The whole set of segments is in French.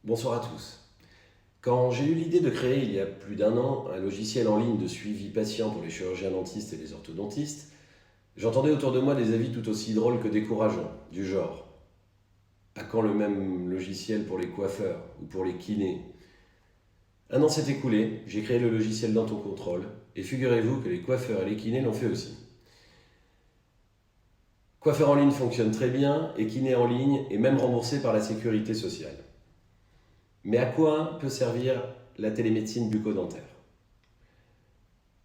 Bonsoir à tous. Quand j'ai eu l'idée de créer il y a plus d'un an un logiciel en ligne de suivi patient pour les chirurgiens dentistes et les orthodontistes, j'entendais autour de moi des avis tout aussi drôles que décourageants, du genre à quand le même logiciel pour les coiffeurs ou pour les kinés? Un an s'est écoulé, j'ai créé le logiciel d'Antocontrol et figurez-vous que les coiffeurs et les kinés l'ont fait aussi. Coiffeur en ligne fonctionne très bien et kiné en ligne est même remboursé par la sécurité sociale. Mais à quoi peut servir la télémédecine bucco-dentaire?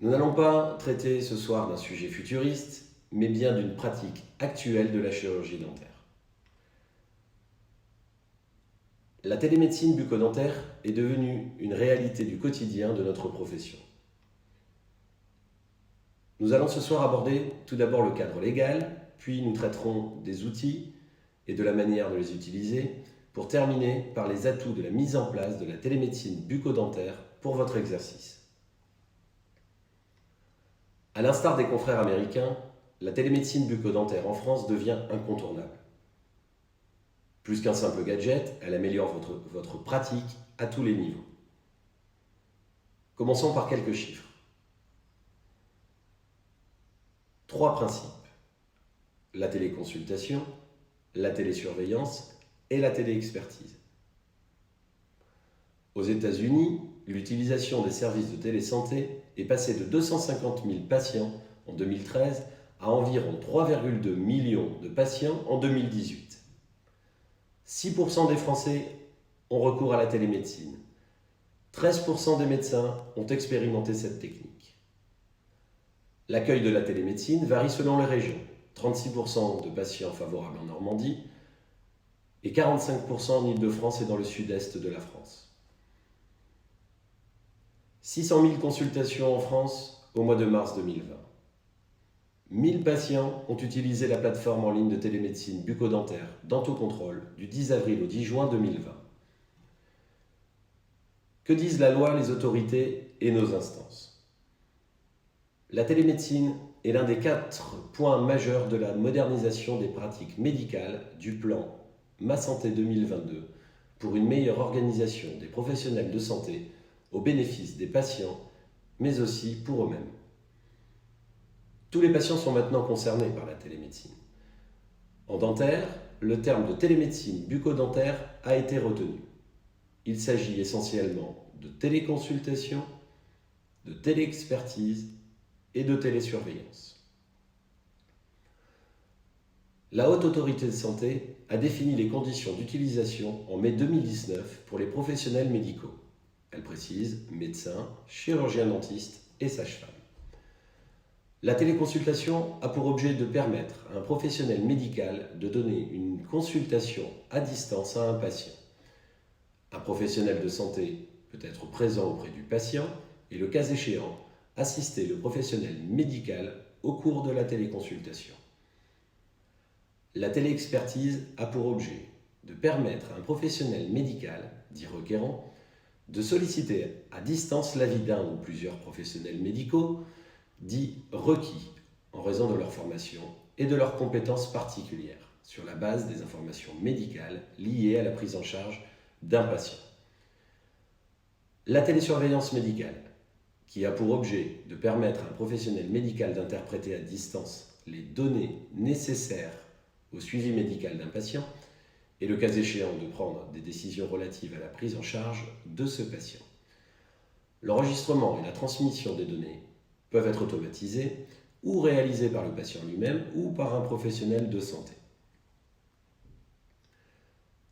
Nous n'allons pas traiter ce soir d'un sujet futuriste, mais bien d'une pratique actuelle de la chirurgie dentaire. La télémédecine bucco-dentaire est devenue une réalité du quotidien de notre profession. Nous allons ce soir aborder tout d'abord le cadre légal, puis nous traiterons des outils et de la manière de les utiliser, pour terminer par les atouts de la mise en place de la télémédecine bucco-dentaire pour votre exercice. À l'instar des confrères américains, la télémédecine bucco-dentaire en France devient incontournable. Plus qu'un simple gadget, elle améliore votre pratique à tous les niveaux. Commençons par quelques chiffres. 3 principes. La téléconsultation, la télésurveillance et la téléexpertise. Aux États-Unis, l'utilisation des services de télésanté est passée de 250 000 patients en 2013 à environ 3,2 millions de patients en 2018. 6% des Français ont recours à la télémédecine. 13% des médecins ont expérimenté cette technique. L'accueil de la télémédecine varie selon les régions. 36% de patients favorables en Normandie et 45% en Île-de-France et dans le sud-est de la France. 600 000 consultations en France au mois de mars 2020. 1000 patients ont utilisé la plateforme en ligne de télémédecine bucco-dentaire d'Antocontrol du 10 avril au 10 juin 2020. Que disent la loi, les autorités et nos instances? La télémédecine est l'un des 4 points majeurs de la modernisation des pratiques médicales du plan Ma Santé 2022 pour une meilleure organisation des professionnels de santé au bénéfice des patients, mais aussi pour eux-mêmes. Tous les patients sont maintenant concernés par la télémédecine. En dentaire, le terme de télémédecine bucco-dentaire a été retenu. Il s'agit essentiellement de téléconsultation, de téléexpertise et de télésurveillance. La Haute Autorité de Santé a défini les conditions d'utilisation en mai 2019 pour les professionnels médicaux. Elle précise médecins, chirurgiens dentistes et sages-femmes. La téléconsultation a pour objet de permettre à un professionnel médical de donner une consultation à distance à un patient. Un professionnel de santé peut être présent auprès du patient et, le cas échéant, assister le professionnel médical au cours de la téléconsultation. La téléexpertise a pour objet de permettre à un professionnel médical, dit requérant, de solliciter à distance l'avis d'un ou plusieurs professionnels médicaux, dits requis, en raison de leur formation et de leurs compétences particulières, sur la base des informations médicales liées à la prise en charge d'un patient. La télésurveillance médicale, qui a pour objet de permettre à un professionnel médical d'interpréter à distance les données nécessaires au suivi médical d'un patient et, le cas échéant, de prendre des décisions relatives à la prise en charge de ce patient. L'enregistrement et la transmission des données peuvent être automatisés ou réalisés par le patient lui-même ou par un professionnel de santé.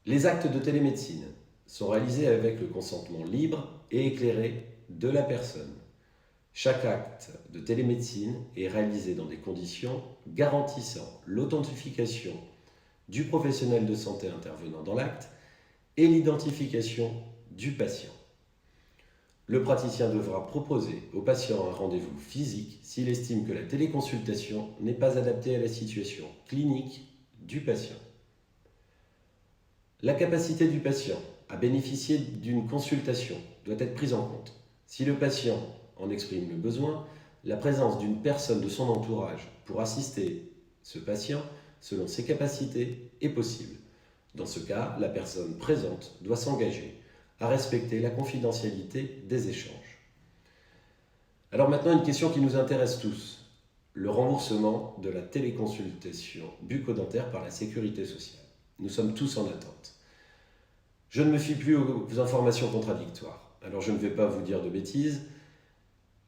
Les actes de télémédecine sont réalisés avec le consentement libre et éclairé de la personne. Chaque acte de télémédecine est réalisé dans des conditions garantissant l'authentification du professionnel de santé intervenant dans l'acte et l'identification du patient. Le praticien devra proposer au patient un rendez-vous physique s'il estime que la téléconsultation n'est pas adaptée à la situation clinique du patient. La capacité du patient à bénéficier d'une consultation doit être prise en compte. Si le patient en exprime le besoin, la présence d'une personne de son entourage pour assister ce patient selon ses capacités est possible. Dans ce cas, la personne présente doit s'engager à respecter la confidentialité des échanges. Alors maintenant, une question qui nous intéresse tous, le remboursement de la téléconsultation bucco-dentaire par la Sécurité sociale. Nous sommes tous en attente. Je ne me fie plus aux informations contradictoires, alors je ne vais pas vous dire de bêtises,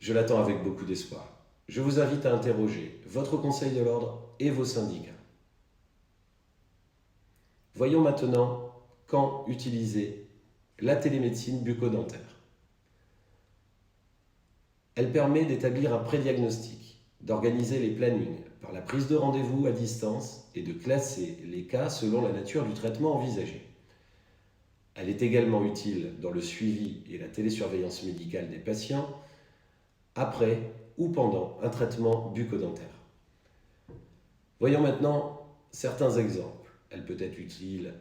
je l'attends avec beaucoup d'espoir. Je vous invite à interroger votre conseil de l'ordre et vos syndicats. Voyons maintenant quand utiliser la télémédecine bucco-dentaire. Elle permet d'établir un prédiagnostic, d'organiser les plannings par la prise de rendez-vous à distance et de classer les cas selon la nature du traitement envisagé. Elle est également utile dans le suivi et la télésurveillance médicale des patients après ou pendant un traitement bucco-dentaire. Voyons maintenant certains exemples. Elle peut être utile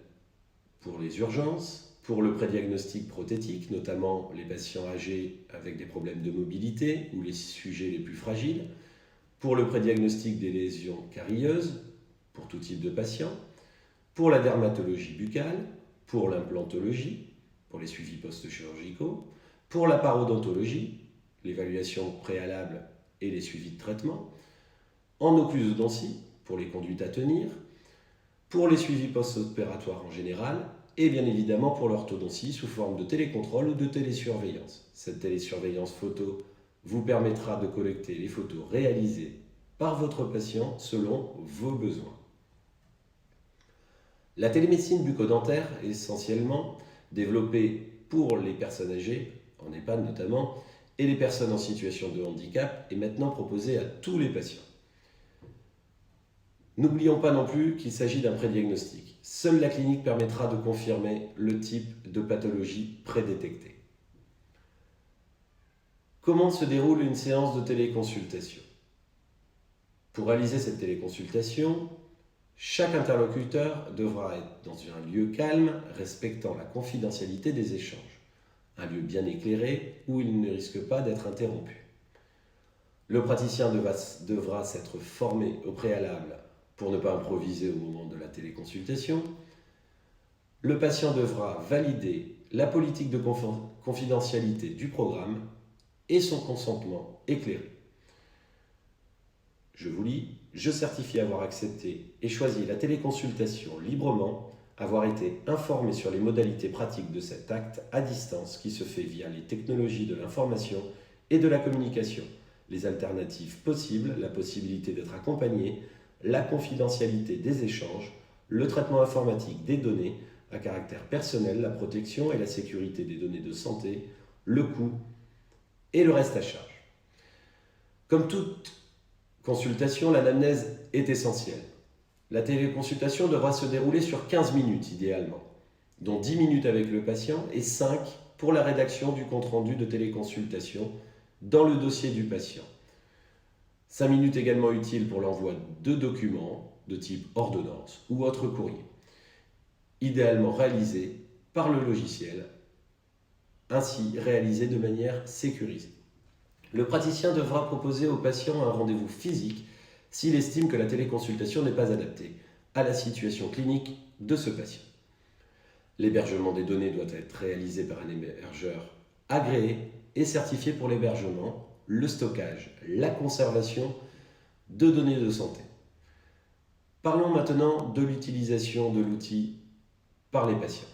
pour les urgences, pour le prédiagnostic prothétique, notamment les patients âgés avec des problèmes de mobilité ou les sujets les plus fragiles, pour le prédiagnostic des lésions carieuses, pour tout type de patients, pour la dermatologie buccale, pour l'implantologie, pour les suivis post-chirurgicaux, pour la parodontologie, l'évaluation préalable et les suivis de traitement, en occlusodontie, pour les conduites à tenir, pour les suivis post-opératoires en général, et bien évidemment pour l'orthodontie sous forme de télécontrôle ou de télésurveillance. Cette télésurveillance photo vous permettra de collecter les photos réalisées par votre patient selon vos besoins. La télémédecine bucco-dentaire est essentiellement développée pour les personnes âgées, en EHPAD notamment, et les personnes en situation de handicap, est maintenant proposée à tous les patients. N'oublions pas non plus qu'il s'agit d'un prédiagnostic. Seule la clinique permettra de confirmer le type de pathologie prédétectée. Comment se déroule une séance de téléconsultation? Pour réaliser cette téléconsultation, chaque interlocuteur devra être dans un lieu calme, respectant la confidentialité des échanges. Un lieu bien éclairé où il ne risque pas d'être interrompu. Le praticien devra s'être formé au préalable pour ne pas improviser au moment de la téléconsultation. Le patient devra valider la politique de confidentialité du programme et son consentement éclairé. Je vous lis, je certifie avoir accepté et choisi la téléconsultation librement, avoir été informé sur les modalités pratiques de cet acte à distance qui se fait via les technologies de l'information et de la communication, les alternatives possibles, la possibilité d'être accompagné, la confidentialité des échanges, le traitement informatique des données à caractère personnel, la protection et la sécurité des données de santé, le coût et le reste à charge. Comme toute consultation, l'anamnèse est essentielle. La téléconsultation devra se dérouler sur 15 minutes idéalement, dont 10 minutes avec le patient et 5 pour la rédaction du compte-rendu de téléconsultation dans le dossier du patient. 5 minutes également utiles pour l'envoi de documents de type ordonnance ou autre courrier, idéalement réalisés par le logiciel, ainsi réalisés de manière sécurisée. Le praticien devra proposer au patient un rendez-vous physique s'il estime que la téléconsultation n'est pas adaptée à la situation clinique de ce patient. L'hébergement des données doit être réalisé par un hébergeur agréé et certifié pour l'hébergement, le stockage, la conservation de données de santé. Parlons maintenant de l'utilisation de l'outil par les patients.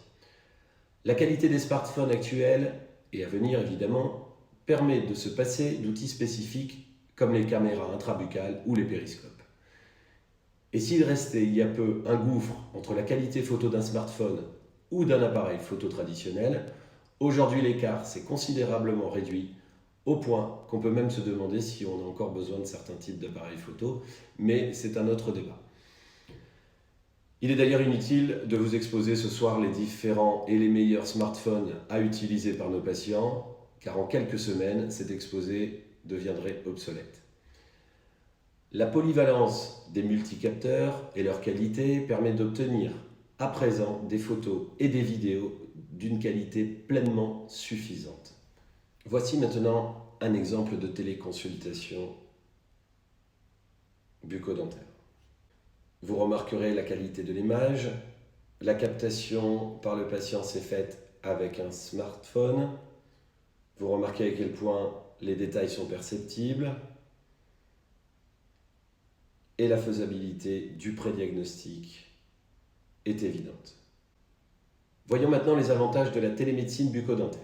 La qualité des smartphones actuels, et à venir évidemment, permet de se passer d'outils spécifiques comme les caméras intrabuccales ou les périscopes. Et s'il restait il y a peu un gouffre entre la qualité photo d'un smartphone ou d'un appareil photo traditionnel, aujourd'hui l'écart s'est considérablement réduit au point qu'on peut même se demander si on a encore besoin de certains types d'appareils photo, mais c'est un autre débat. Il est d'ailleurs inutile de vous exposer ce soir les différents et les meilleurs smartphones à utiliser par nos patients, car en quelques semaines, cet exposé deviendrait obsolète. La polyvalence des multicapteurs et leur qualité permet d'obtenir à présent des photos et des vidéos d'une qualité pleinement suffisante. Voici maintenant un exemple de téléconsultation bucco-dentaire. Vous remarquerez la qualité de l'image. La captation par le patient s'est faite avec un smartphone. Vous remarquez à quel point les détails sont perceptibles et la faisabilité du prédiagnostic est évidente. Voyons maintenant les avantages de la télémédecine bucco-dentaire.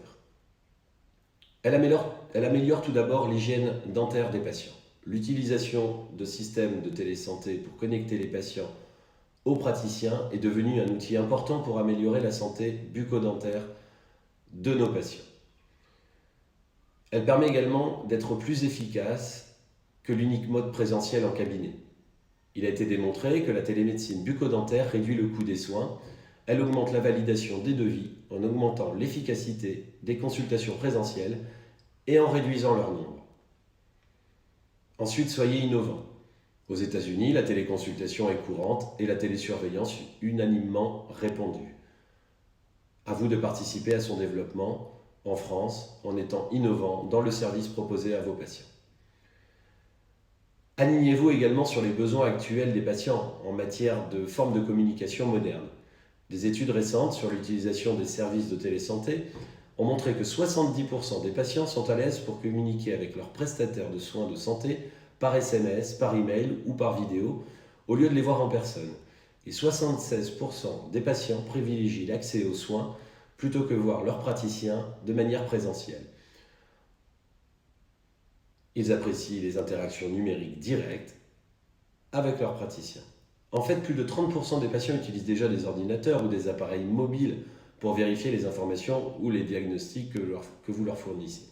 Elle améliore tout d'abord l'hygiène dentaire des patients. L'utilisation de systèmes de télésanté pour connecter les patients aux praticiens est devenue un outil important pour améliorer la santé bucco-dentaire de nos patients. Elle permet également d'être plus efficace que l'unique mode présentiel en cabinet. Il a été démontré que la télémédecine bucco-dentaire réduit le coût des soins. Elle augmente la validation des devis en augmentant l'efficacité des consultations présentielles et en réduisant leur nombre. Ensuite, soyez innovants. Aux États-Unis, la téléconsultation est courante et la télésurveillance unanimement répandue. À vous de participer à son développement en France en étant innovant dans le service proposé à vos patients. Alignez-vous également sur les besoins actuels des patients en matière de formes de communication moderne. Des études récentes sur l'utilisation des services de télésanté ont montré que 70% des patients sont à l'aise pour communiquer avec leurs prestataires de soins de santé par SMS, par email ou par vidéo, au lieu de les voir en personne. Et 76% des patients privilégient l'accès aux soins plutôt que voir leurs praticiens de manière présentielle. Ils apprécient les interactions numériques directes avec leurs praticiens. En fait, plus de 30% des patients utilisent déjà des ordinateurs ou des appareils mobiles pour vérifier les informations ou les diagnostics que vous leur fournissez.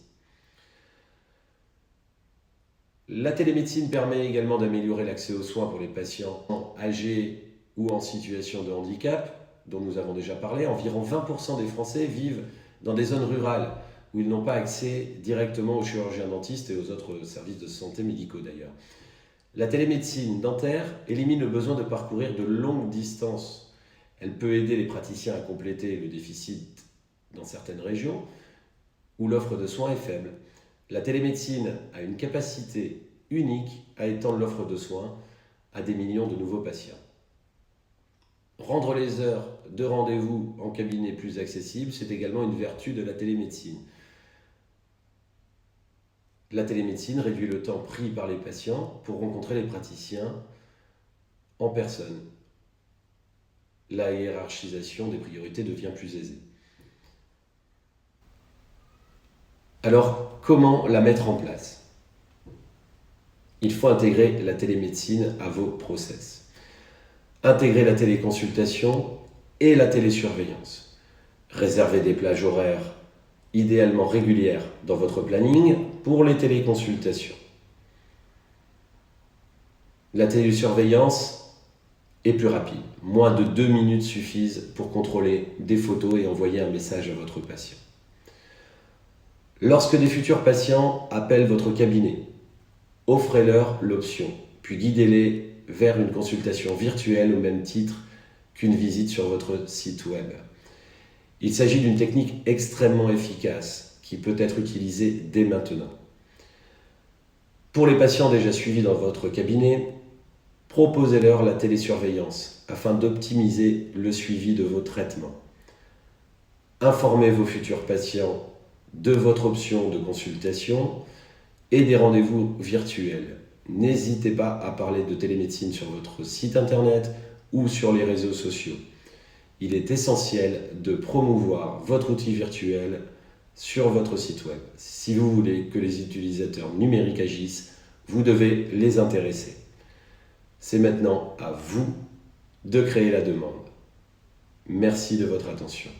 La télémédecine permet également d'améliorer l'accès aux soins pour les patients âgés ou en situation de handicap, dont nous avons déjà parlé. Environ 20% des Français vivent dans des zones rurales où ils n'ont pas accès directement aux chirurgiens dentistes et aux autres services de santé médicaux d'ailleurs. La télémédecine dentaire élimine le besoin de parcourir de longues distances. Elle peut aider les praticiens à compléter le déficit dans certaines régions où l'offre de soins est faible. La télémédecine a une capacité unique à étendre l'offre de soins à des millions de nouveaux patients. Rendre les heures de rendez-vous en cabinet plus accessibles, c'est également une vertu de la télémédecine. La télémédecine réduit le temps pris par les patients pour rencontrer les praticiens en personne. La hiérarchisation des priorités devient plus aisée. Alors, comment la mettre en place ? Il faut intégrer la télémédecine à vos process. Intégrer la téléconsultation et la télésurveillance. Réservez des plages horaires idéalement régulières dans votre planning pour les téléconsultations. La télésurveillance est plus rapide. Moins de 2 minutes suffisent pour contrôler des photos et envoyer un message à votre patient. Lorsque des futurs patients appellent votre cabinet, offrez-leur l'option, puis guidez-les vers une consultation virtuelle au même titre qu'une visite sur votre site web. Il s'agit d'une technique extrêmement efficace qui peut être utilisée dès maintenant. Pour les patients déjà suivis dans votre cabinet, proposez-leur la télésurveillance afin d'optimiser le suivi de vos traitements. Informez vos futurs patients de votre option de consultation et des rendez-vous virtuels. N'hésitez pas à parler de télémédecine sur votre site internet ou sur les réseaux sociaux. Il est essentiel de promouvoir votre outil virtuel sur votre site web. Si vous voulez que les utilisateurs numériques agissent, vous devez les intéresser. C'est maintenant à vous de créer la demande. Merci de votre attention.